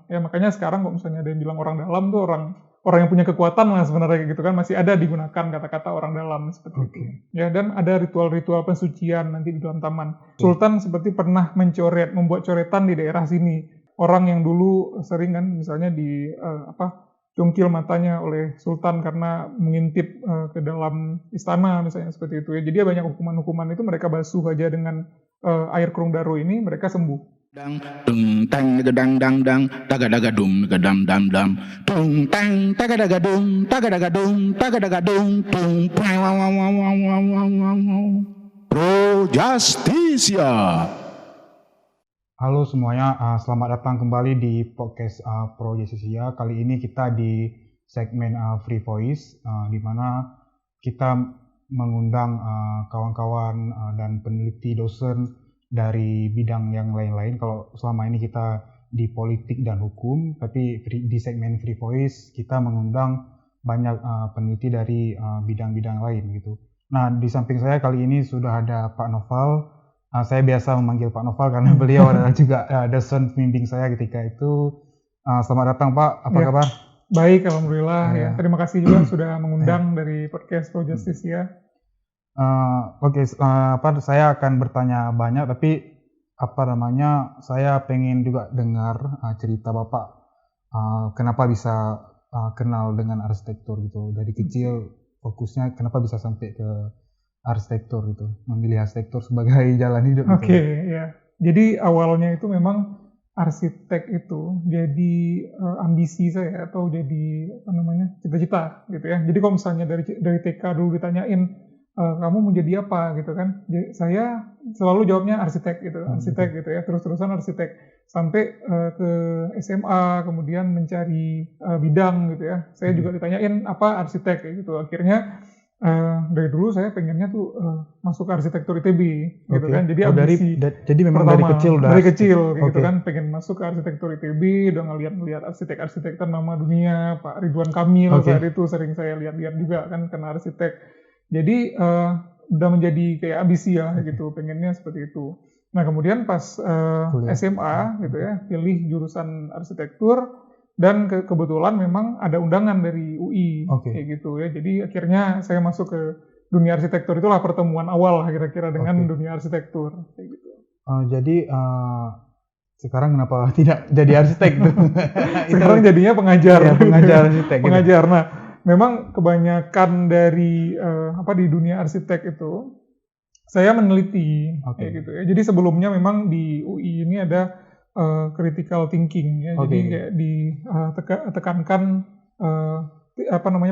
Ya makanya sekarang kalau misalnya ada yang bilang orang dalam tuh orang yang punya kekuatan lah sebenarnya gitu kan, masih ada digunakan kata-kata orang dalam seperti itu. Ya, dan ada ritual-ritual pensucian nanti di dalam taman. Sultan seperti pernah membuat coretan di daerah sini. Orang yang dulu sering kan misalnya cungkil matanya oleh Sultan karena mengintip ke dalam istana misalnya seperti itu ya. Jadi banyak hukuman-hukuman itu mereka basuh aja dengan air Kurung Daru ini, mereka sembuh. Dang dung tang dang dang dang daga daga dum dam dam dam tung tang daga daga dum tung Pro Justisia. Halo semuanya, selamat datang kembali di podcast Pro Justisia. Kali ini kita di segmen Free Voice, di mana kita mengundang kawan-kawan dan peneliti dosen dari bidang yang lain-lain. Kalau selama ini kita di politik dan hukum, tapi di segmen Free Voice kita mengundang banyak peneliti dari bidang-bidang lain gitu. Nah, di samping saya kali ini sudah ada Pak Noval. Saya biasa memanggil Pak Noval karena beliau adalah juga dosen pembimbing saya ketika itu. Selamat datang Pak, apa kabar? Baik, alhamdulillah ya. Terima kasih juga sudah mengundang dari podcast Pro Justisia. Saya akan bertanya banyak, tapi saya pengen juga dengar cerita Bapak kenapa bisa kenal dengan arsitektur gitu. Dari kecil fokusnya kenapa bisa sampai ke arsitektur gitu, memilih arsitektur sebagai jalan hidup. Ya. Jadi awalnya itu memang arsitek itu jadi ambisi saya atau jadi cita-cita gitu ya. Jadi kalau misalnya dari TK dulu ditanyain kamu mau jadi apa gitu kan, saya selalu jawabnya arsitek gitu ya, terus-terusan arsitek sampai ke SMA, kemudian mencari bidang gitu ya. Saya juga ditanyain apa arsitek kayak gitu. Akhirnya dari dulu saya pengennya tuh masuk ke arsitektur ITB gitu kan. Jadi ambisi jadi memang pertama, dari kecil gitu Okay. kan, pengen masuk ke arsitektur ITB, udah ngeliat arsitek-arsitek ternama dunia, Pak Ridwan Kamil saat itu sering saya lihat-lihat juga kan, karena arsitek. Jadi udah menjadi kayak ambisi ya gitu, pengennya seperti itu. Nah kemudian pas SMA gitu ya, pilih jurusan arsitektur, dan kebetulan memang ada undangan dari UI kayak gitu ya. Jadi akhirnya saya masuk ke dunia arsitektur, itulah pertemuan awal kira-kira dengan dunia arsitektur kayak gitu. Jadi sekarang kenapa tidak jadi arsitek tuh? Sekarang jadinya pengajar. Ya, pengajar arsitek. Pengajar. Nah, memang kebanyakan dari di dunia arsitek itu saya meneliti kayak gitu ya. Jadi sebelumnya memang di UI ini ada critical thinking ya. Jadi kayak ditekankan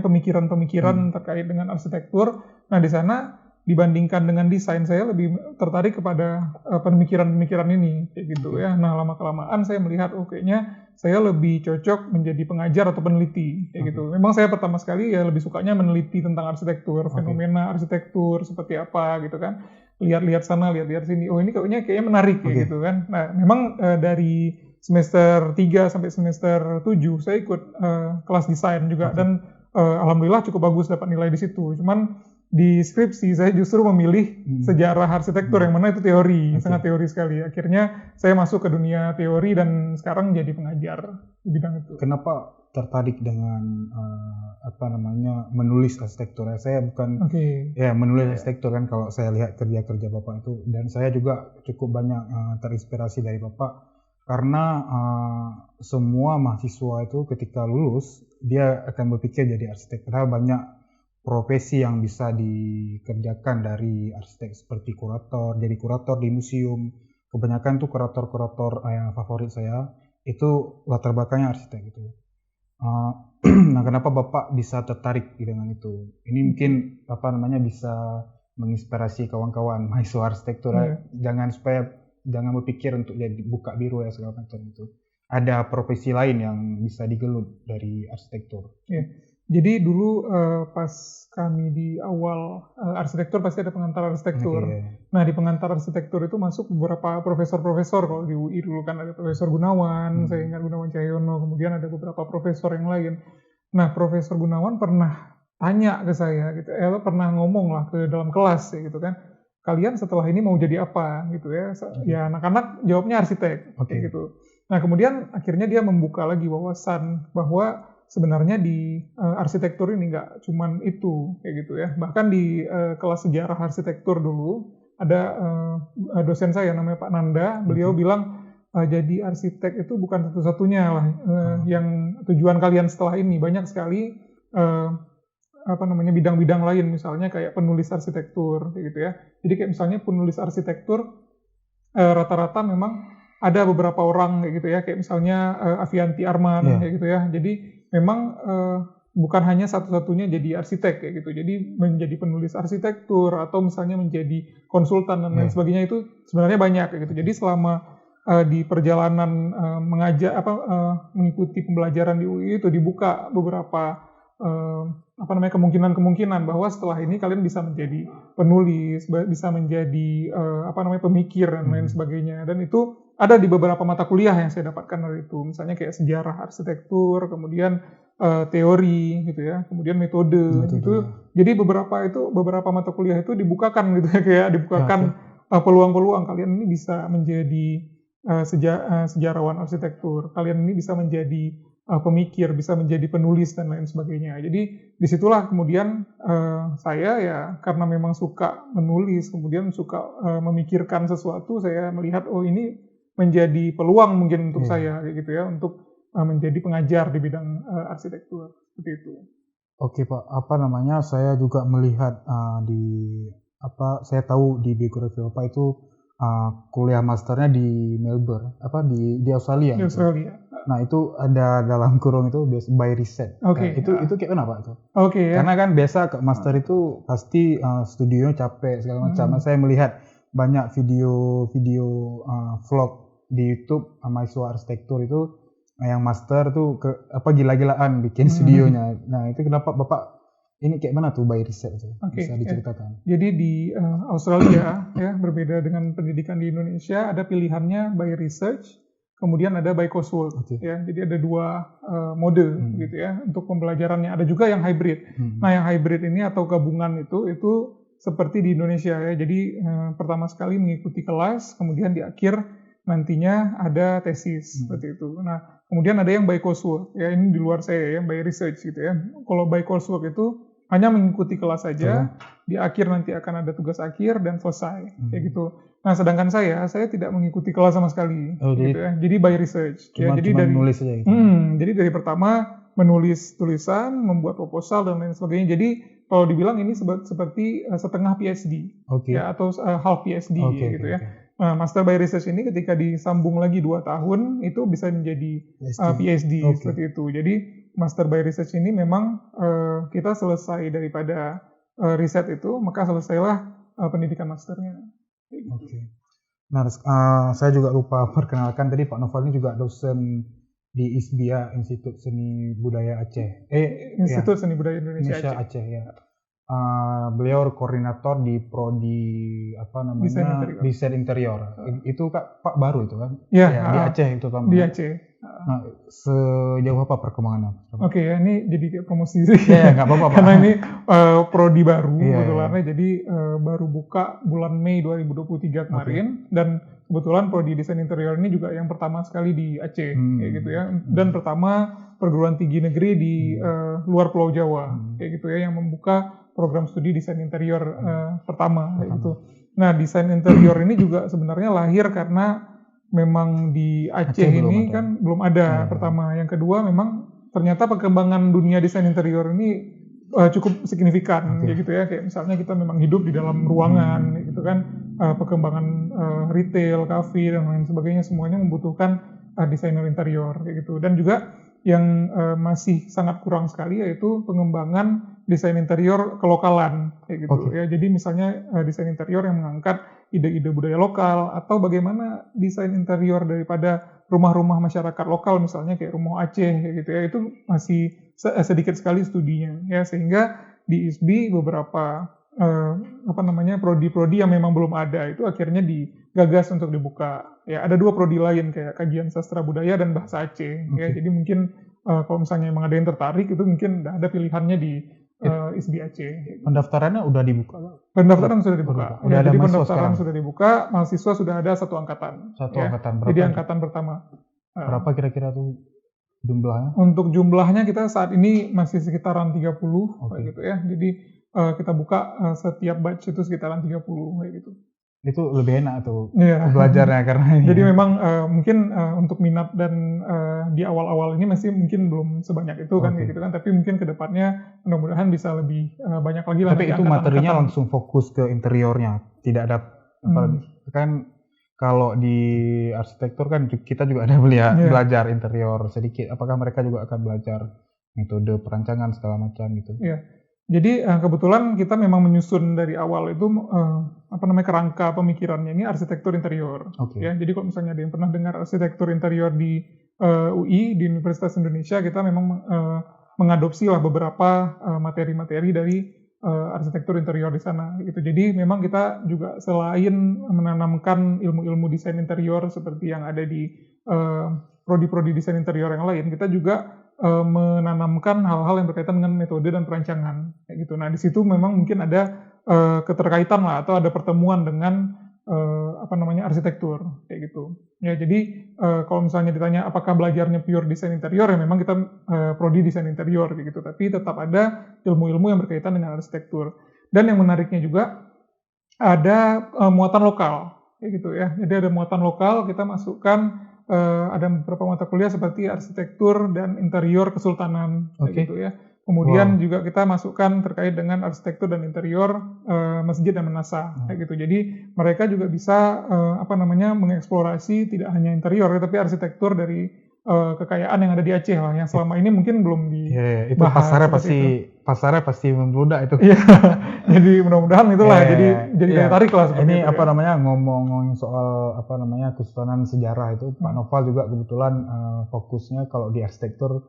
pemikiran-pemikiran terkait dengan arsitektur. Nah, di sana dibandingkan dengan desain, saya lebih tertarik kepada pemikiran-pemikiran ini kayak gitu ya. Nah, lama-kelamaan saya melihat kayaknya saya lebih cocok menjadi pengajar atau peneliti kayak gitu. Memang saya pertama sekali ya lebih sukanya meneliti tentang arsitektur, fenomena arsitektur seperti apa gitu kan. Lihat-lihat sana, lihat-lihat sini. Oh, ini kayaknya menarik kayak gitu kan. Nah, memang dari semester 3 sampai semester 7 saya ikut kelas desain juga, dan alhamdulillah cukup bagus dapat nilai di situ. Cuman di skripsi saya justru memilih sejarah arsitektur, yang mana itu teori, sangat teori sekali. Akhirnya saya masuk ke dunia teori dan sekarang jadi pengajar di bidang itu. Kenapa tertarik dengan menulis arsitektur? Saya bukan menulis arsitektur kan, kalau saya lihat kerja-kerja Bapak itu, dan saya juga cukup banyak terinspirasi dari Bapak karena semua mahasiswa itu ketika lulus dia akan berpikir jadi arsitek. Padahal banyak profesi yang bisa dikerjakan dari arsitek, seperti kurator, jadi kurator di museum. Kebanyakan tuh kurator-kurator yang favorit saya itu latar belakangnya arsitek gitu. Nah, kenapa Bapak bisa tertarik dengan itu? Ini mungkin bisa menginspirasi kawan-kawan mahasiswa arsitektur. Jangan berpikir untuk jadi buka biro ya segala macam itu. Ada profesi lain yang bisa digelut dari arsitektur. Jadi dulu pas kami di awal arsitektur pasti ada pengantar arsitektur. Nah, di pengantar arsitektur itu masuk beberapa profesor-profesor. Kalau di UI dulu kan ada Profesor Gunawan, saya ingat Gunawan Cahyono, kemudian ada beberapa profesor yang lain. Nah, Profesor Gunawan pernah tanya ke saya gitu, pernah ngomong lah ke dalam kelas ya gitu kan, kalian setelah ini mau jadi apa gitu ya? Ya anak-anak jawabnya arsitek kayak gitu. Nah kemudian akhirnya dia membuka lagi wawasan bahwa sebenarnya di arsitektur ini nggak cuman itu kayak gitu ya. Bahkan di kelas sejarah arsitektur dulu ada dosen saya namanya Pak Nanda, beliau bilang jadi arsitek itu bukan satu-satunya lah yang tujuan kalian setelah ini, banyak sekali bidang-bidang lain, misalnya kayak penulis arsitektur kayak gitu ya. Jadi kayak misalnya penulis arsitektur rata-rata memang ada beberapa orang kayak gitu ya, kayak misalnya Avianti Arman kayak gitu ya. Jadi memang bukan hanya satu-satunya jadi arsitek kayak gitu. Jadi menjadi penulis arsitektur atau misalnya menjadi konsultan dan lain sebagainya itu sebenarnya banyak kayak gitu. Jadi selama di perjalanan mengikuti pembelajaran di UI itu dibuka beberapa kemungkinan-kemungkinan bahwa setelah ini kalian bisa menjadi penulis, bisa menjadi pemikir dan lain sebagainya. Dan itu ada di beberapa mata kuliah yang saya dapatkan dari itu, misalnya kayak sejarah arsitektur, kemudian teori gitu ya, kemudian metode gitu. Jadi beberapa mata kuliah itu dibukakan gitu ya, kayak dibukakan peluang-peluang kalian ini bisa menjadi sejarawan arsitektur, kalian ini bisa menjadi pemikir, bisa menjadi penulis dan lain sebagainya. Jadi disitulah kemudian saya ya karena memang suka menulis, kemudian suka memikirkan sesuatu, saya melihat ini menjadi peluang mungkin untuk saya kayak gitu ya, untuk menjadi pengajar di bidang arsitektur seperti itu. Oke Pak, saya juga melihat saya tahu di biografi Bapak itu kuliah masternya di Melbourne, di Australia. Di Australia. Nah itu ada dalam kurung itu by research. Oke. Itu kayak kenapa itu? Oke. Karena kan biasa ke master itu pasti studionya capek segala macam. Nah, saya melihat banyak video vlog di YouTube mahasiswa arsitektur itu yang master tuh gila-gilaan bikin studionya. Nah itu kenapa Bapak ini kayak mana tuh by research itu? Bisa diceritakan? Jadi di Australia ya berbeda dengan pendidikan di Indonesia, ada pilihannya by research, kemudian ada by coursework ya. Jadi ada dua mode gitu ya untuk pembelajarannya. Ada juga yang hybrid. Nah yang hybrid ini atau gabungan itu seperti di Indonesia ya. Jadi pertama sekali mengikuti kelas, kemudian di akhir nantinya ada tesis seperti itu. Nah kemudian ada yang by coursework ya, ini di luar saya ya, by research gitu ya. Kalau by coursework itu hanya mengikuti kelas saja, di akhir nanti akan ada tugas akhir dan selesai kayak gitu. Nah sedangkan saya tidak mengikuti kelas sama sekali gitu ya. Jadi by research ya. Jadi dari menulis aja gitu. Jadi dari pertama menulis tulisan, membuat proposal dan lain sebagainya. Jadi kalau dibilang ini seperti setengah PhD ya, atau half PhD gitu ya. Nah, Master by Research ini ketika disambung lagi 2 tahun itu bisa menjadi PhD seperti itu. Jadi Master by Research ini memang kita selesai daripada riset itu, maka selesailah pendidikan masternya. Nah, saya juga lupa perkenalkan tadi Pak Noval ini juga dosen di ISBIA, Institut Seni Budaya Aceh. Institut Seni Budaya Indonesia Aceh ya. Beliau koordinator di prodi desain interior. Itu Pak baru itu kan? Ya, di Aceh itu Pak. Di Aceh. Nah, sejauh apa perkembangannya? Oke ya, ini jadi kayak promosi sih. Ya, nggak apa-apa Pak. Karena ini prodi baru kebetulannya, jadi baru buka bulan Mei 2023 kemarin, dan kebetulan prodi desain interior ini juga yang pertama sekali di Aceh kayak gitu ya, dan pertama perguruan tinggi negeri di luar Pulau Jawa kayak gitu ya, yang membuka program studi desain interior pertama kayak gitu. Nah, desain interior ini juga sebenarnya lahir karena memang di Aceh ini kan belum ada pertama. Yang kedua memang ternyata perkembangan dunia desain interior ini cukup signifikan kayak gitu ya. Kayak misalnya kita memang hidup di dalam ruangan gitu kan, perkembangan retail, kafe dan lain sebagainya semuanya membutuhkan desainer interior kayak gitu. Dan juga yang masih sangat kurang sekali yaitu pengembangan desain interior kelokalan kayak gitu ya. Jadi misalnya desain interior yang mengangkat ide-ide budaya lokal, atau bagaimana desain interior daripada rumah-rumah masyarakat lokal misalnya kayak rumah Aceh kayak gitu ya, itu masih sedikit sekali studinya ya, sehingga di ISBI beberapa prodi-prodi yang memang belum ada itu akhirnya digagas untuk dibuka ya. Ada 2 prodi lain kayak kajian sastra budaya dan bahasa Aceh ya. Jadi mungkin kalau misalnya memang ada yang tertarik itu mungkin ada pilihannya di ISBI Aceh. Pendaftarannya udah dibuka? Pendaftaran sudah dibuka. Udah ada jadi mahasiswa pendaftaran sekarang? Sudah dibuka, mahasiswa sudah ada 1 angkatan. Angkatan berapa? Jadi angkatan pertama. Berapa kira-kira tuh jumlahnya? Untuk jumlahnya kita saat ini masih sekitaran 30 kayak gitu ya. Jadi kita buka setiap batch itu sekitaran 30 kayak gitu. Itu lebih enak tuh belajarnya karena ini. Jadi memang mungkin untuk minat dan di awal-awal ini masih mungkin belum sebanyak itu kan kayak gitu kan. Tapi mungkin kedepannya mudah-mudahan bisa lebih banyak lagi. Tapi itu materinya langsung fokus ke interiornya, tidak ada kan. Kalau di arsitektur kan kita juga ada belajar interior sedikit. Apakah mereka juga akan belajar metode perancangan segala macam gitu? Iya. Jadi kebetulan kita memang menyusun dari awal itu kerangka pemikirannya ini arsitektur interior. Ya. Jadi kalau misalnya ada yang pernah dengar arsitektur interior di UI, di Universitas Indonesia, kita memang mengadopsi lah beberapa materi-materi dari arsitektur interior di sana gitu. Jadi memang kita juga selain menanamkan ilmu-ilmu desain interior seperti yang ada di prodi-prodi desain interior yang lain, kita juga menanamkan hal-hal yang berkaitan dengan metode dan perancangan kayak gitu. Nah, di situ memang mungkin ada keterkaitan lah atau ada pertemuan dengan arsitektur kayak gitu. Ya, jadi kalau misalnya ditanya apakah belajarnya pure desain interior, ya memang kita prodi desain interior kayak gitu, tapi tetap ada ilmu-ilmu yang berkaitan dengan arsitektur. Dan yang menariknya juga ada muatan lokal kayak gitu ya. Jadi ada muatan lokal, kita masukkan ada beberapa mata kuliah seperti arsitektur dan interior kesultanan kayak gitu ya. Kemudian juga kita masukkan terkait dengan arsitektur dan interior masjid dan menasa kayak gitu. Jadi mereka juga bisa mengeksplorasi tidak hanya interior tapi arsitektur dari kekayaan yang ada di Aceh lah, yang selama ini mungkin belum dibahas. Itu pasarnya pasti membludak itu. Iya. Jadi mudah-mudahan itulah jadi daya tarik lah seperti ini itu. Ngomong soal kesultanan sejarah itu, Pak Noval juga kebetulan fokusnya kalau di arsitektur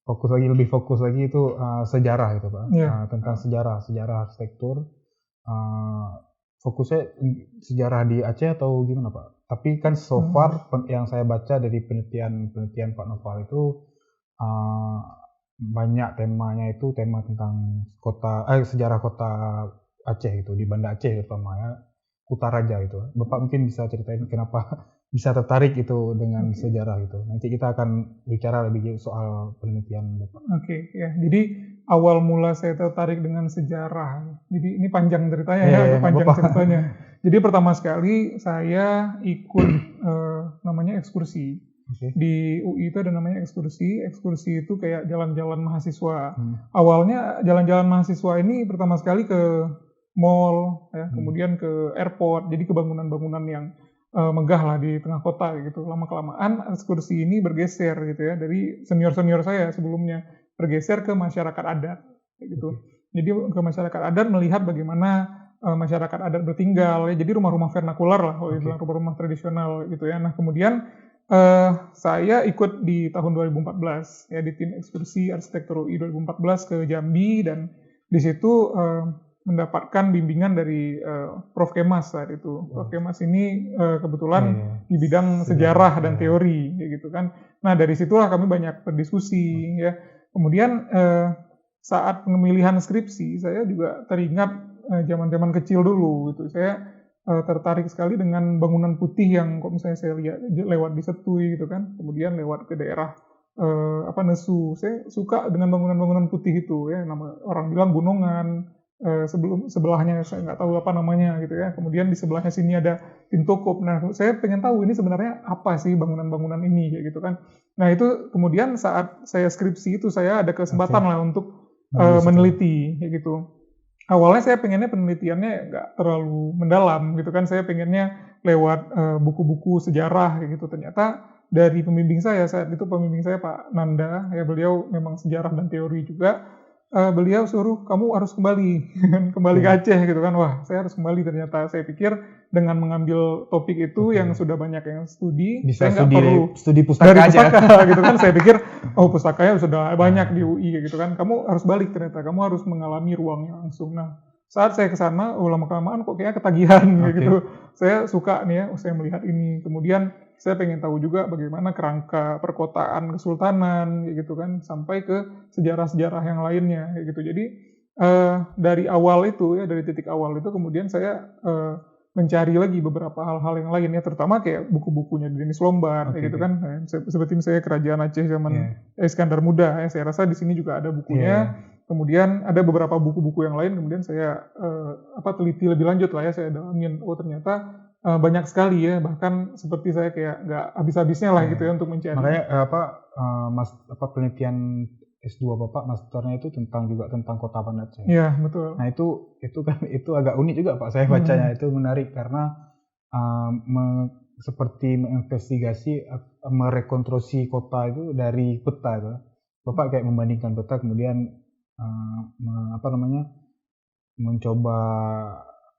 lebih fokus lagi itu sejarah itu Pak. Tentang sejarah arsitektur. Fokusnya sejarah di Aceh atau gimana Pak? Tapi kan so far yang saya baca dari penelitian Pak Noval itu banyak temanya itu tema tentang sejarah kota Aceh itu, di Banda Aceh terutama Kutaraja itu. Bapak mungkin bisa ceritain kenapa bisa tertarik itu dengan sejarah itu. Nanti kita akan bicara lebih soal penelitian Bapak. Oke, ya. Jadi awal mula saya tertarik dengan sejarah. Jadi ini panjang ceritanya ceritanya. Jadi pertama sekali saya ikut namanya ekskursi. Di UI itu ada namanya ekskursi. Ekskursi itu kayak jalan-jalan mahasiswa. Awalnya jalan-jalan mahasiswa ini pertama sekali ke mall, ya, kemudian ke airport. Jadi ke bangunan-bangunan yang megah lah di tengah kota gitu. Lama-kelamaan ekskursi ini bergeser gitu ya, dari senior-senior saya sebelumnya bergeser ke masyarakat adat gitu. Jadi ke masyarakat adat melihat bagaimana masyarakat adat bertinggal ya. Jadi rumah-rumah vernakular lah kalau dibilang rumah-rumah tradisional gitu ya. Nah, kemudian saya ikut di tahun 2014 ya di tim ekskursi arsitektur UI 2014 ke Jambi, dan di situ mendapatkan bimbingan dari Prof. Kemas saat itu. Prof. Kemas ini kebetulan di bidang sejarah dan teori, gitu kan. Nah, dari situlah kami banyak berdiskusi, ya. Kemudian saat pemilihan skripsi, saya juga teringat zaman-zaman kecil dulu, gitu. Saya tertarik sekali dengan bangunan putih yang kok misalnya saya lihat lewat di Setui, gitu kan. Kemudian lewat ke daerah Nesu. Saya suka dengan bangunan-bangunan putih itu, ya. Nama orang bilang Gunungan. Sebelahnya saya nggak tahu apa namanya gitu ya. Kemudian di sebelahnya sini ada Pintokop. Nah, saya pengen tahu ini sebenarnya apa sih bangunan-bangunan ini kayak gitu kan. Nah, itu kemudian saat saya skripsi itu saya ada kesempatan lah untuk meneliti kayak gitu. Awalnya saya pengennya penelitiannya nggak terlalu mendalam gitu kan. Saya pengennya lewat buku-buku sejarah kayak gitu. Ternyata dari pembimbing saya saat itu, pembimbing saya Pak Nanda, ya beliau memang sejarah dan teori juga. Beliau suruh kamu harus kembali ke Aceh gitu kan. Wah, saya harus kembali ternyata. Saya pikir dengan mengambil topik itu yang sudah banyak yang studi, bisa saya nggak perlu studi pustaka dari aja pustaka gitu kan. Saya pikir pustakanya sudah banyak di UI gitu kan. Kamu harus balik ternyata, kamu harus mengalami ruangnya langsung. Nah, saat saya ke sana, lama-kelamaan kok kayaknya ketagihan gitu. Saya suka nih ya, saya melihat ini. Kemudian saya pengen tahu juga bagaimana kerangka perkotaan kesultanan gitu kan, sampai ke sejarah-sejarah yang lainnya gitu. Jadi dari awal itu ya, dari titik awal itu kemudian saya mencari lagi beberapa hal-hal yang lain ya, terutama kayak buku-bukunya Denis Lombard kayak gitu kan. Seperti misalnya Kerajaan Aceh zaman Iskandar Muda ya, saya rasa di sini juga ada bukunya. Kemudian ada beberapa buku-buku yang lain, kemudian saya teliti lebih lanjut lah ya, saya dalamin, ternyata banyak sekali ya, bahkan seperti saya kayak nggak habis-habisnya lah gitu ya untuk mencari. Makanya penelitian S2 Bapak masternya itu juga tentang Kota Banda Aceh. Iya, betul. Nah itu agak unik juga Pak, saya bacanya itu menarik karena seperti menginvestigasi, merekonstruksi kota itu dari peta itu. Bapak kayak membandingkan peta, kemudian mencoba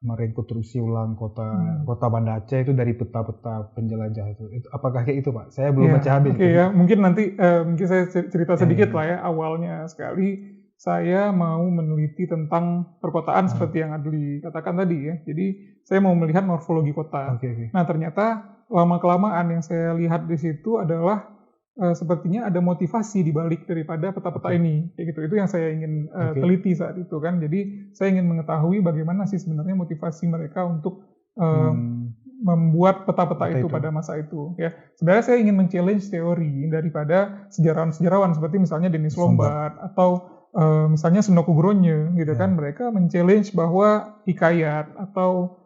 merekonstruksi ulang kota Banda Aceh itu dari peta-peta penjelajah itu. Apakah kayak itu Pak? Saya belum baca habis. Ya, mungkin nanti mungkin saya cerita sedikit lah ya. Awalnya sekali saya mau meneliti tentang perkotaan seperti yang Adli katakan tadi ya. Jadi saya mau melihat morfologi kota. Nah ternyata lama-kelamaan yang saya lihat di situ adalah sepertinya ada motivasi di balik daripada peta-peta ini, kayak gitu. Itu yang saya ingin teliti saat itu kan. Jadi saya ingin mengetahui bagaimana sih sebenarnya motivasi mereka untuk membuat peta-peta itu pada masa itu. Ya, sebenarnya saya ingin men-challenge teori daripada sejarawan-sejarawan seperti misalnya Denis Lombard atau misalnya Senoku Gronje, gitu kan. Mereka men-challenge bahwa hikayat atau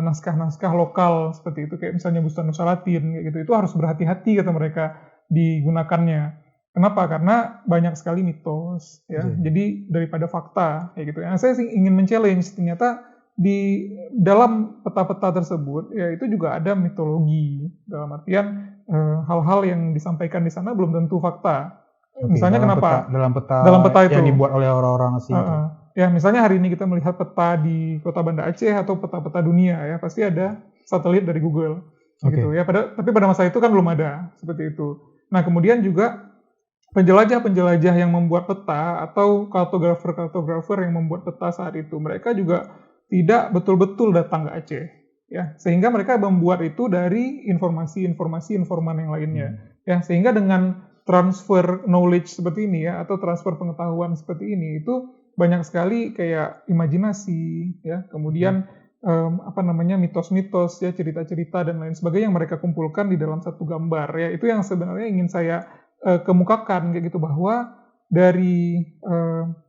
naskah-naskah lokal seperti itu, kayak misalnya Bustanus Salatin, kayak gitu, itu harus berhati-hati kata mereka digunakannya. Kenapa? Karena banyak sekali mitos ya. Jadi daripada fakta kayak gitu. Yang saya sih ingin men-challenge, ternyata di dalam peta-peta tersebut ya itu juga ada mitologi. Dalam artian hal-hal yang disampaikan di sana belum tentu fakta. Misalnya kenapa? Dalam peta itu yang dibuat oleh orang-orang asing. Ya, misalnya hari ini kita melihat peta di Kota Banda Aceh atau peta-peta dunia ya, pasti ada satelit dari Google. Gitu ya. Tapi pada masa itu kan belum ada seperti itu. Nah, kemudian juga penjelajah-penjelajah yang membuat peta atau kartografer yang membuat peta saat itu, mereka juga tidak betul-betul datang ke Aceh, ya. Sehingga mereka membuat itu dari informasi-informasi informan yang lainnya, ya. Sehingga dengan transfer knowledge seperti ini ya, atau transfer pengetahuan seperti ini, itu banyak sekali kayak imajinasi, ya. Kemudian mitos-mitos ya, cerita-cerita dan lain sebagainya yang mereka kumpulkan di dalam satu gambar ya. Itu yang sebenarnya ingin saya kemukakan kayak gitu, bahwa dari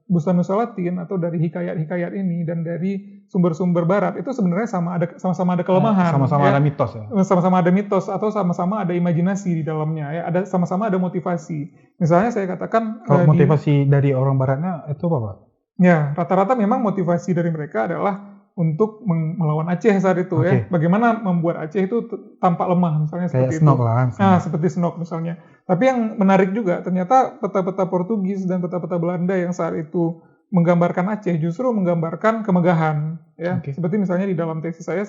Bustanus Salatin atau dari hikayat-hikayat ini dan dari sumber-sumber barat itu sebenarnya sama-sama ada kelemahan, sama-sama ada mitos ya. Sama-sama ada mitos atau sama-sama ada imajinasi di dalamnya ya, sama-sama ada motivasi. Misalnya saya katakan kalau motivasi dari orang baratnya itu apa Pak? Ya, rata-rata memang motivasi dari mereka adalah untuk melawan Aceh saat itu ya. Bagaimana membuat Aceh itu tampak lemah misalnya kayak seperti Snok itu. Lah, nah, seperti Snok misalnya. Tapi yang menarik juga ternyata peta-peta Portugis dan peta-peta Belanda yang saat itu menggambarkan Aceh justru menggambarkan kemegahan ya. Seperti misalnya di dalam tesis saya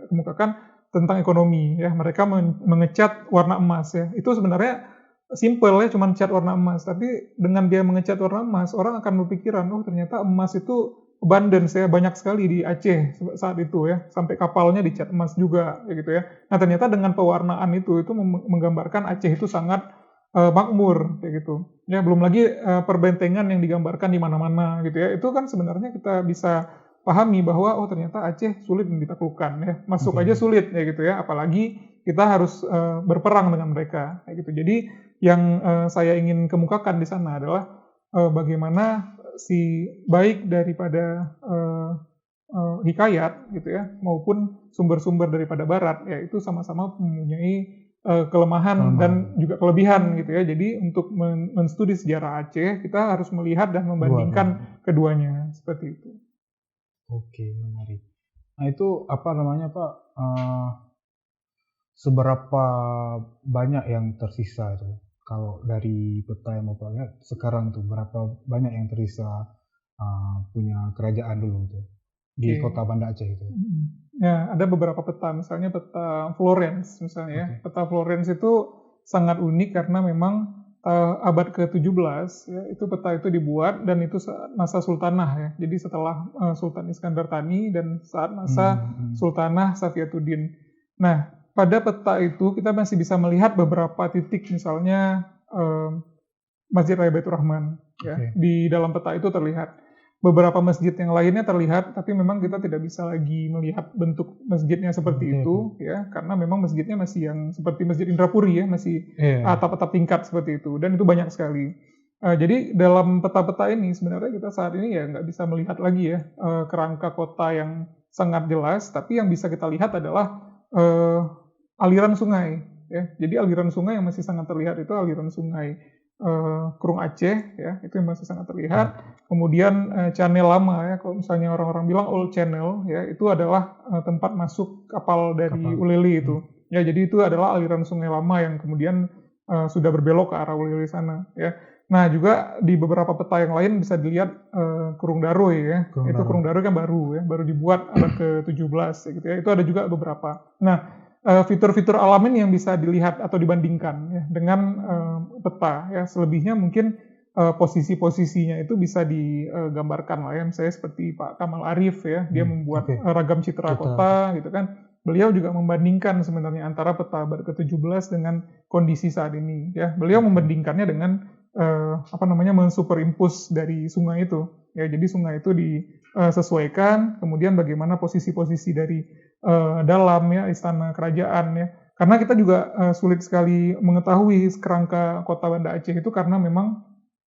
kemukakan tentang ekonomi ya. Mereka mengecat warna emas ya. Itu sebenarnya simple ya, cuma cat warna emas. Tapi dengan dia mengecat warna emas, orang akan berpikiran, oh ternyata emas itu abundance ya, banyak sekali di Aceh saat itu ya, sampai kapalnya dicat emas juga ya gitu ya. Nah ternyata dengan pewarnaan itu menggambarkan Aceh itu sangat makmur kayak gitu ya. Belum lagi perbentengan yang digambarkan di mana-mana gitu ya. Itu kan sebenarnya kita bisa pahami bahwa oh ternyata Aceh sulit ditaklukkan ya, masuk aja sulit ya gitu ya, apalagi kita harus berperang dengan mereka kayak gitu. Jadi yang saya ingin kemukakan di sana adalah bagaimana si baik daripada hikayat gitu ya maupun sumber-sumber daripada barat ya itu sama-sama mempunyai kelemahan dan juga kelebihan gitu ya. Jadi untuk menstudi sejarah Aceh kita harus melihat dan membandingkan keduanya seperti itu. Oke, menarik. Nah itu apa namanya Pak? Seberapa banyak yang tersisa itu? Kalau dari peta yang Bapak lihat sekarang tuh berapa banyak yang tersisa punya kerajaan dulu tuh di Kota Banda Aceh itu? Ya, ada beberapa peta, misalnya peta Florence misalnya ya. Peta Florence itu sangat unik karena memang abad ke-17 ya, itu peta itu dibuat dan itu saat masa Sultanah ya. Jadi setelah Sultan Iskandar Thani dan saat masa Sultanah Safiatuddin. Nah, pada peta itu kita masih bisa melihat beberapa titik, misalnya Masjid Raya Baitur Rahman ya. Di dalam peta itu terlihat. beberapa masjid yang lainnya terlihat, tapi memang kita tidak bisa lagi melihat bentuk masjidnya seperti itu, ya, karena memang masjidnya masih yang seperti Masjid Indrapuri ya, masih atap-atap tingkat seperti itu, dan itu banyak sekali. Jadi dalam peta-peta ini sebenarnya kita saat ini ya nggak bisa melihat lagi ya kerangka kota yang sangat jelas, tapi yang bisa kita lihat adalah aliran sungai. Ya. Jadi aliran sungai yang masih sangat terlihat itu aliran sungai Krung Aceh, ya, itu yang masih sangat terlihat. Kemudian channel lama, ya, kalau misalnya orang-orang bilang old channel, ya, itu adalah tempat masuk kapal dari Ulele itu. Ya, jadi itu adalah aliran sungai lama yang kemudian sudah berbelok ke arah Ulele sana. Ya. Nah, juga di beberapa peta yang lain bisa dilihat Kurung Daroy, ya. Itu Kurung Daroy kan baru, ya, baru dibuat abad ke-17, ya, gitu ya. Itu ada juga beberapa. Nah, fitur-fitur alam ini yang bisa dilihat atau dibandingkan ya, dengan peta ya, selebihnya mungkin posisi-posisinya itu bisa digambarkan lah ya, misalnya seperti Pak Kamal Arif ya, dia membuat ragam citra kota gitu kan. Beliau juga membandingkan sebenarnya antara peta abad ke-17 dengan kondisi saat ini ya. Beliau membandingkannya dengan mensuperimpose dari sungai itu ya, jadi sungai itu disesuaikan, kemudian bagaimana posisi-posisi dari dalam ya istana kerajaan ya, karena kita juga sulit sekali mengetahui kerangka kota Banda Aceh itu karena memang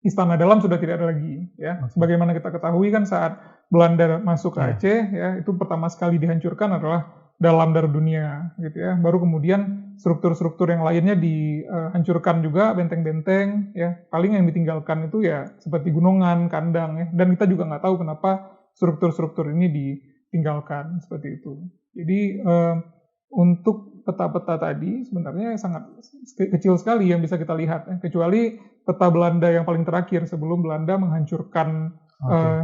istana dalam sudah tidak ada lagi ya. Sebagaimana kita ketahui kan saat Belanda masuk ke Aceh ya, itu pertama sekali dihancurkan adalah dalam Darudunia gitu ya, baru kemudian struktur-struktur yang lainnya dihancurkan juga, benteng-benteng ya, paling yang ditinggalkan itu ya seperti gunungan, kandang ya, dan kita juga nggak tahu kenapa struktur-struktur ini ditinggalkan seperti itu. Jadi untuk peta-peta tadi sebenarnya sangat kecil sekali yang bisa kita lihat, kecuali peta Belanda yang paling terakhir sebelum Belanda menghancurkan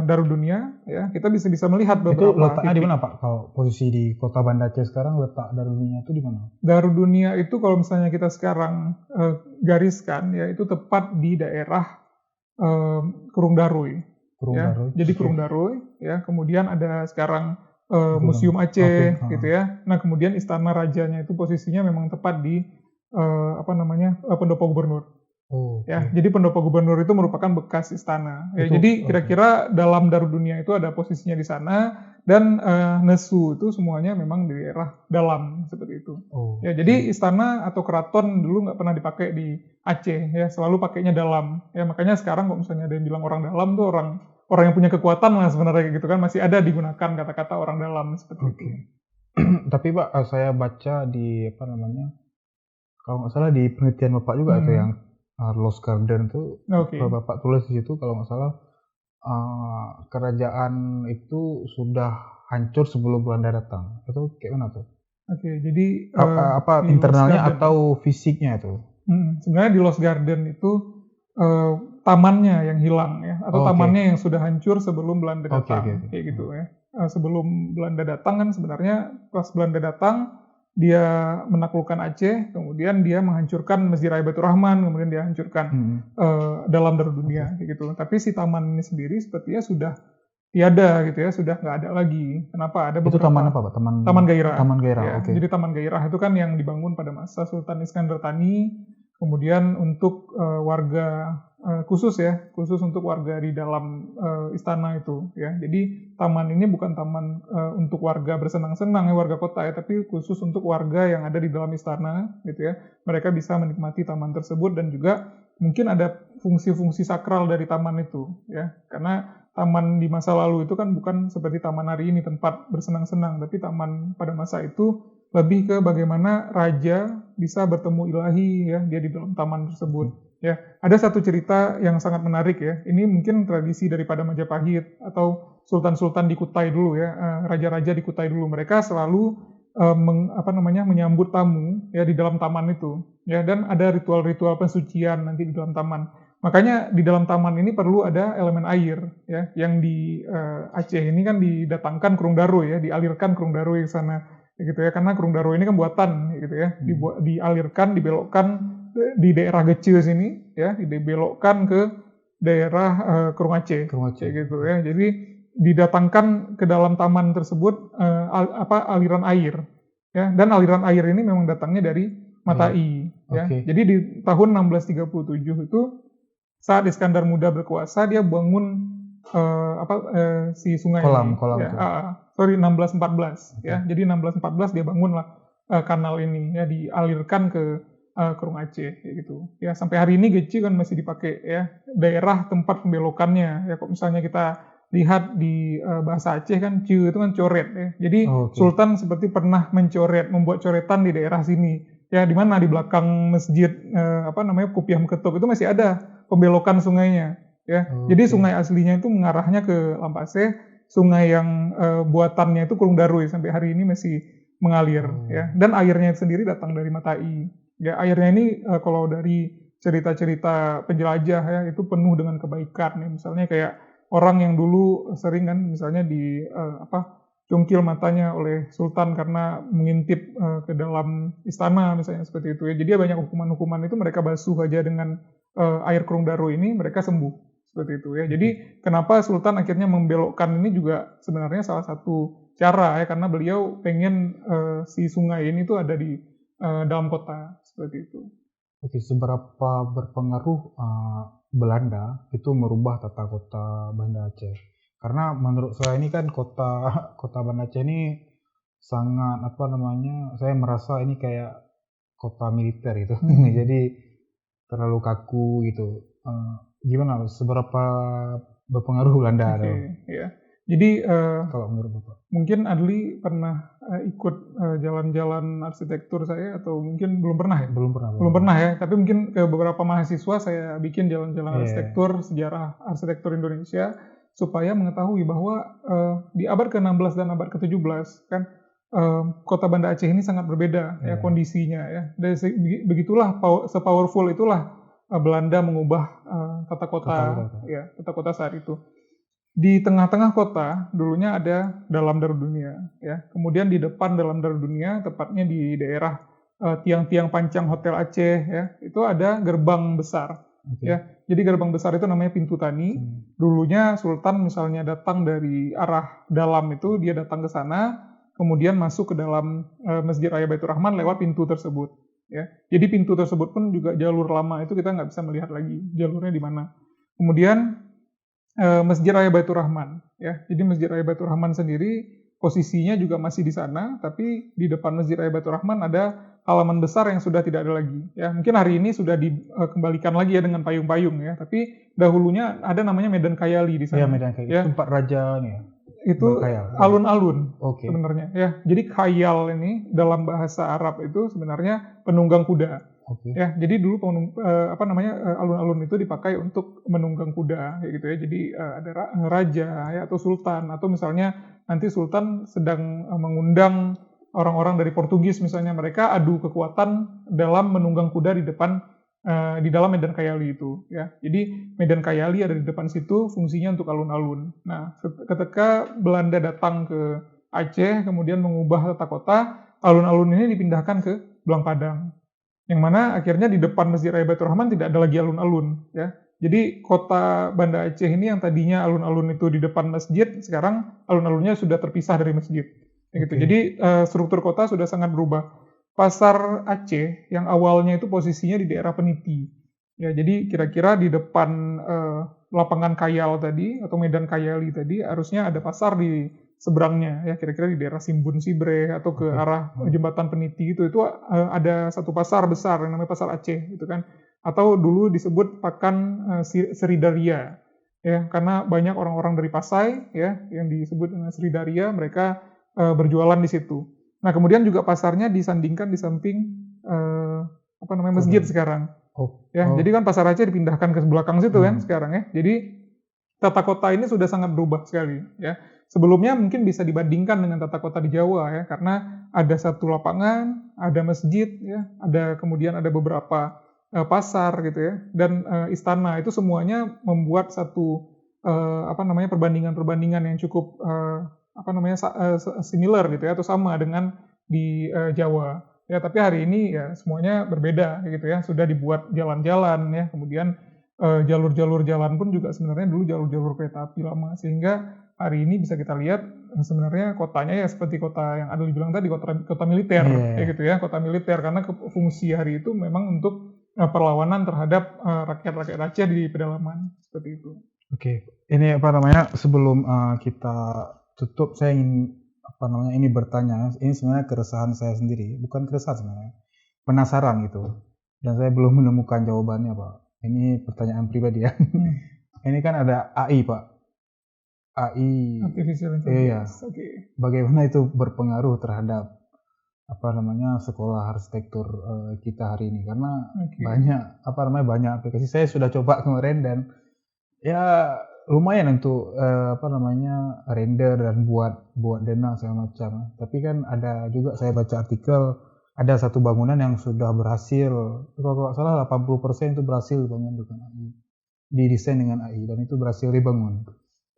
Darudunia, ya kita bisa melihat beberapa. Itu letaknya di mana Pak? Kalau posisi di kota Banda Aceh sekarang, letak Darudunia itu di mana? Darudunia itu kalau misalnya kita sekarang gariskan, ya itu tepat di daerah Kurung Daroy. Jadi Kurung Daroy, ya kemudian ada sekarang Museum Aceh gitu ya. Nah, kemudian istana rajanya itu posisinya memang tepat di Pendopo Gubernur. Jadi Pendopo Gubernur itu merupakan bekas istana. Ya, jadi kira-kira dalam Darudunia itu ada posisinya di sana, dan Nesu itu semuanya memang di daerah dalam seperti itu. Ya, jadi istana atau keraton dulu nggak pernah dipakai di Aceh ya, selalu pakainya dalam. Ya, makanya sekarang kalau misalnya ada yang bilang orang dalam tuh orang yang punya kekuatan lah sebenarnya gitu kan, masih ada digunakan kata-kata orang dalam seperti itu. Tapi Pak, saya baca di kalau nggak salah di penelitian Bapak juga itu yang Lost Garden itu, Bapak tulis di situ kalau nggak salah kerajaan itu sudah hancur sebelum Belanda datang. Itu kayak mana tuh? Jadi apa internalnya atau fisiknya itu? Sebenarnya di Lost Garden itu tamannya yang hilang ya, atau tamannya yang sudah hancur sebelum Belanda datang, kayak gitu ya. Sebelum Belanda datang kan sebenarnya pas Belanda datang dia menaklukkan Aceh, kemudian dia menghancurkan Masjid Raya Batur Rahman, kemudian dia hancurkan dalam Darudunia, kayak gitu. Tapi si taman ini sendiri sepertinya sudah tiada gitu ya, sudah nggak ada lagi. Kenapa? Ada beberapa. Itu taman apa Pak? Taman Gairah. Taman Gairah. Ya, jadi Taman Gairah itu kan yang dibangun pada masa Sultan Iskandar Thani. Kemudian untuk warga khusus untuk warga di dalam istana itu ya. Jadi taman ini bukan taman untuk warga bersenang-senang ya, warga kota ya, tapi khusus untuk warga yang ada di dalam istana gitu ya. Mereka bisa menikmati taman tersebut, dan juga mungkin ada fungsi-fungsi sakral dari taman itu ya. Karena taman di masa lalu itu kan bukan seperti taman hari ini tempat bersenang-senang, tapi taman pada masa itu lebih ke bagaimana raja bisa bertemu ilahi ya, dia di dalam taman tersebut ya. Ada satu cerita yang sangat menarik ya, ini mungkin tradisi daripada Majapahit atau sultan-sultan di Kutai dulu ya, raja-raja di Kutai dulu, mereka selalu menyambut tamu ya di dalam taman itu ya, dan ada ritual-ritual pensucian nanti di dalam taman. Makanya di dalam taman ini perlu ada elemen air ya, yang di Aceh ini kan didatangkan Kurung Daroy ya, dialirkan Kurung Daroy ke sana gitu ya, karena Kurung Daroy ini kan buatan gitu ya, dialirkan, dibelokkan di daerah Gece sini ya, dibelokkan ke daerah Kurung Aceh gitu ya. Jadi didatangkan ke dalam taman tersebut aliran air ya, dan aliran air ini memang datangnya dari Matai ya. Jadi di tahun 1637 itu saat Iskandar Muda berkuasa, dia bangun si sungai kolam ya, itu. 1614 ya. Jadi 1614 dia bangunlah kanal ini ya, dialirkan ke Kerung Aceh kayak gitu. Ya sampai hari ini Geci kan masih dipakai ya, daerah tempat pembelokannya. Ya kok misalnya kita lihat di bahasa Aceh kan Ciu itu kan coret ya. Jadi Sultan seperti pernah membuat coretan di daerah sini. Ya di mana di belakang masjid Kupiah Meketok itu masih ada pembelokan sungainya ya. Jadi sungai aslinya itu mengarahnya ke Lampaseh, sungai yang buatannya itu Kurung Darui sampai hari ini masih mengalir ya. Dan airnya sendiri datang dari Matai. Ya airnya ini kalau dari cerita-cerita penjelajah ya itu penuh dengan kebaikan ya. Misalnya kayak orang yang dulu sering kan misalnya cungkil matanya oleh Sultan karena mengintip ke dalam istana misalnya seperti itu ya. Jadi banyak hukuman-hukuman itu mereka basuh aja dengan air Kerung Darui ini, mereka sembuh seperti itu ya. Jadi kenapa Sultan akhirnya membelokkan ini juga sebenarnya salah satu cara ya, karena beliau pengen si sungai ini tuh ada di dalam kota seperti itu. Oke, seberapa berpengaruh Belanda itu merubah tata kota Banda Aceh? Karena menurut saya ini kan kota Banda Aceh ini sangat saya merasa ini kayak kota militer gitu. Jadi terlalu kaku gitu. Gimana? Seberapa berpengaruh Belanda? Ya. Jadi kalau menurut Bapak, mungkin Adli pernah ikut jalan-jalan arsitektur saya atau mungkin belum pernah ya? Belum pernah ya. Tapi mungkin ke beberapa mahasiswa saya bikin jalan-jalan arsitektur, sejarah arsitektur Indonesia supaya mengetahui bahwa di abad ke-16 dan abad ke-17 kan kota Banda Aceh ini sangat berbeda ya kondisinya ya. Dan begitulah sepowerful itulah Belanda mengubah tata kota saat itu. Di tengah-tengah kota dulunya ada Dalam Darudunia ya. Kemudian di depan Dalam Darudunia, tepatnya di daerah tiang-tiang pancang Hotel Aceh ya, itu ada gerbang besar. Ya. Jadi gerbang besar itu namanya Pintu Tani. Dulunya Sultan misalnya datang dari arah dalam itu, dia datang ke sana, kemudian masuk ke dalam Masjid Raya Baitur Rahman lewat pintu tersebut. Ya. Jadi pintu tersebut pun juga jalur lama itu kita nggak bisa melihat lagi jalurnya di mana. Kemudian Masjid Raya Baitur Rahman, ya. Jadi Masjid Raya Baitur Rahman sendiri posisinya juga masih di sana, tapi di depan Masjid Raya Baitur Rahman ada halaman besar yang sudah tidak ada lagi. Ya, mungkin hari ini sudah dikembalikan lagi ya dengan payung-payung ya. Tapi dahulunya ada namanya Medan Kayali di sana. Ya, Medan Kayali. Ya. Tempat raja nih. Itu alun-alun sebenarnya. Ya, jadi khayal ini dalam bahasa Arab itu sebenarnya penunggang kuda. Ya, jadi dulu alun-alun itu dipakai untuk menunggang kuda, kayak gitu ya. Jadi ada raja ya atau sultan, atau misalnya nanti sultan sedang mengundang orang-orang dari Portugis misalnya, mereka adu kekuatan dalam menunggang kuda di dalam Medan Kayali itu ya. Jadi Medan Kayali ada di depan situ, fungsinya untuk alun-alun. Nah, ketika Belanda datang ke Aceh kemudian mengubah tata kota, alun-alun ini dipindahkan ke Belang Padang. Yang mana akhirnya di depan Masjid Raya Baitur Rahman tidak ada lagi alun-alun ya. Jadi kota Banda Aceh ini yang tadinya alun-alun itu di depan masjid, sekarang alun-alunnya sudah terpisah dari masjid. Gitu. Jadi struktur kota sudah sangat berubah. Pasar Aceh yang awalnya itu posisinya di daerah Peniti. Ya, jadi kira-kira di depan lapangan Kayal tadi atau Medan Kayali tadi harusnya ada pasar di seberangnya ya, kira-kira di daerah Simbun Sibre atau ke arah jembatan Peniti itu ada satu pasar besar yang namanya Pasar Aceh gitu kan, atau dulu disebut Pakan Seridaria ya, karena banyak orang-orang dari Pasai ya yang disebut dengan Seridaria, mereka berjualan di situ. Nah, kemudian juga pasarnya disandingkan di samping masjid sekarang. Jadi kan Pasar Aceh dipindahkan ke belakang situ kan sekarang ya. Jadi tata kota ini sudah sangat berubah sekali ya. Sebelumnya mungkin bisa dibandingkan dengan tata kota di Jawa ya, karena ada satu lapangan, ada masjid ya, kemudian ada beberapa pasar gitu ya, dan istana, itu semuanya membuat satu perbandingan yang cukup similar gitu ya, atau sama dengan di Jawa. Ya, tapi hari ini ya semuanya berbeda gitu ya, sudah dibuat jalan-jalan ya, kemudian jalur-jalur jalan pun juga sebenarnya dulu jalur-jalur kereta api lama, sehingga hari ini bisa kita lihat sebenarnya kotanya ya seperti kota yang Adli bilang tadi, kota militer kayak gitu ya, kota militer, karena fungsi hari itu memang untuk perlawanan terhadap rakyat-rakyat Aceh di pedalaman seperti itu. Oke, ini apa namanya, sebelum kita tutup, saya ingin ini bertanya. Ini sebenarnya keresahan saya sendiri, bukan keresahan sebenarnya, penasaran gitu. Dan saya belum menemukan jawabannya, Pak. Ini pertanyaan pribadi ya. Ini kan ada AI, Pak. AI. Artificial Iya. intelligence. Oke. Bagaimana itu berpengaruh terhadap sekolah arsitektur kita hari ini? Karena banyak aplikasi. Saya sudah coba kemarin dan ya lumayan untuk render dan buat dana segala macam. Tapi kan ada juga, saya baca artikel, ada satu bangunan yang sudah berhasil, kalau nggak salah 80% itu berhasil dibangun dengan AI, didesain dengan AI, dan itu berhasil dibangun.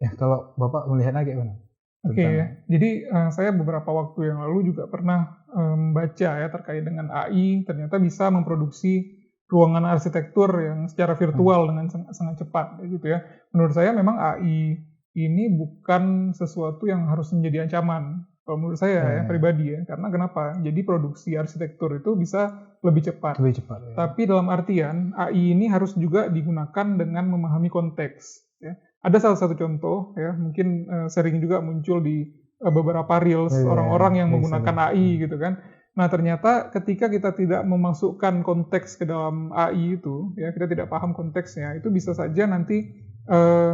Ya, kalau Bapak melihatnya kayak mana? Oke, jadi saya beberapa waktu yang lalu juga pernah membaca ya terkait dengan AI, ternyata bisa memproduksi ruangan arsitektur yang secara virtual dengan sangat cepat, gitu ya. Menurut saya memang AI ini bukan sesuatu yang harus menjadi ancaman. Kalau menurut saya pribadi ya, karena kenapa? Jadi produksi arsitektur itu bisa lebih cepat. Ya. Tapi dalam artian AI ini harus juga digunakan dengan memahami konteks. Ya. Ada salah satu contoh ya, mungkin sering juga muncul di beberapa reels orang-orang yang menggunakan AI gitu kan. Nah, ternyata ketika kita tidak memasukkan konteks ke dalam AI itu, ya kita tidak paham konteksnya, itu bisa saja nanti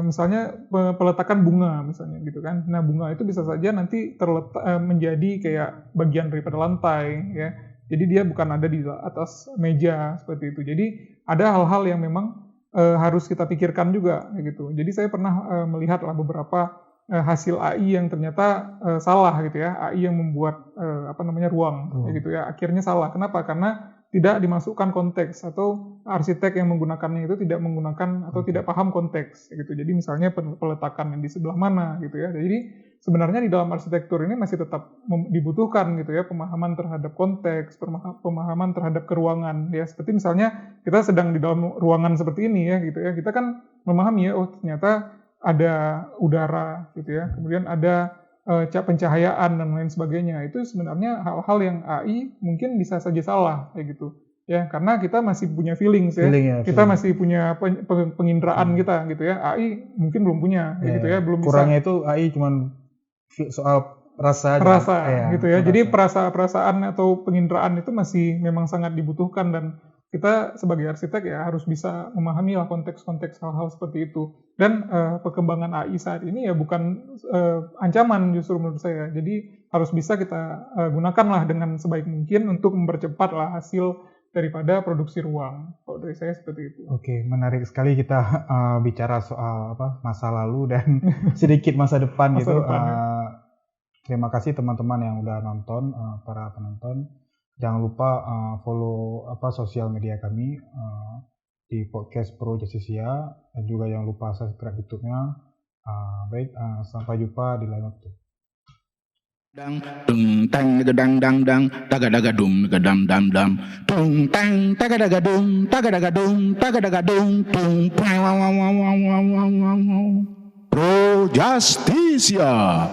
misalnya peletakan bunga misalnya gitu kan. Nah, bunga itu bisa saja nanti terletak menjadi kayak bagian daripada lantai ya. Jadi dia bukan ada di atas meja seperti itu. Jadi ada hal-hal yang memang harus kita pikirkan juga gitu. Jadi saya pernah melihat beberapa hasil AI yang ternyata salah gitu ya, AI yang membuat ruang gitu ya, akhirnya salah. Kenapa? Karena tidak dimasukkan konteks, atau arsitek yang menggunakannya itu tidak menggunakan atau tidak paham konteks gitu. Jadi misalnya peletakan yang di sebelah mana gitu ya. Jadi sebenarnya di dalam arsitektur ini masih tetap dibutuhkan gitu ya, pemahaman terhadap konteks, pemahaman terhadap keruangan ya. Seperti misalnya kita sedang di dalam ruangan seperti ini ya gitu ya. Kita kan memahami ya, oh ternyata ada udara gitu ya. Kemudian ada pencahayaan dan lain sebagainya. Itu sebenarnya hal-hal yang AI mungkin bisa saja salah kayak gitu ya, karena kita masih punya feelings ya, kita masih punya penginderaan kita gitu ya. AI mungkin belum punya gitu ya, belum kurangnya bisa. Itu AI cuman soal rasa gitu ya. Jadi perasaan atau penginderaan itu masih memang sangat dibutuhkan, dan kita sebagai arsitek ya harus bisa memahami lah konteks-konteks hal-hal seperti itu. Dan perkembangan AI saat ini ya bukan ancaman justru menurut saya. Jadi harus bisa kita gunakanlah dengan sebaik mungkin untuk mempercepat lah hasil daripada produksi ruang. Kalau dari saya seperti itu. Oke, menarik sekali kita bicara soal masa lalu dan sedikit masa depan gitu. Terima kasih teman-teman yang udah nonton, para penonton. Jangan lupa follow sosial media kami di podcast Pro Justisia, dan juga jangan lupa subscribe YouTube-nya. Sampai jumpa di lain waktu. Dang dung tang dang dang dang daga daga dum dam dam dam tung tang daga daga dum tung Pro Justisia.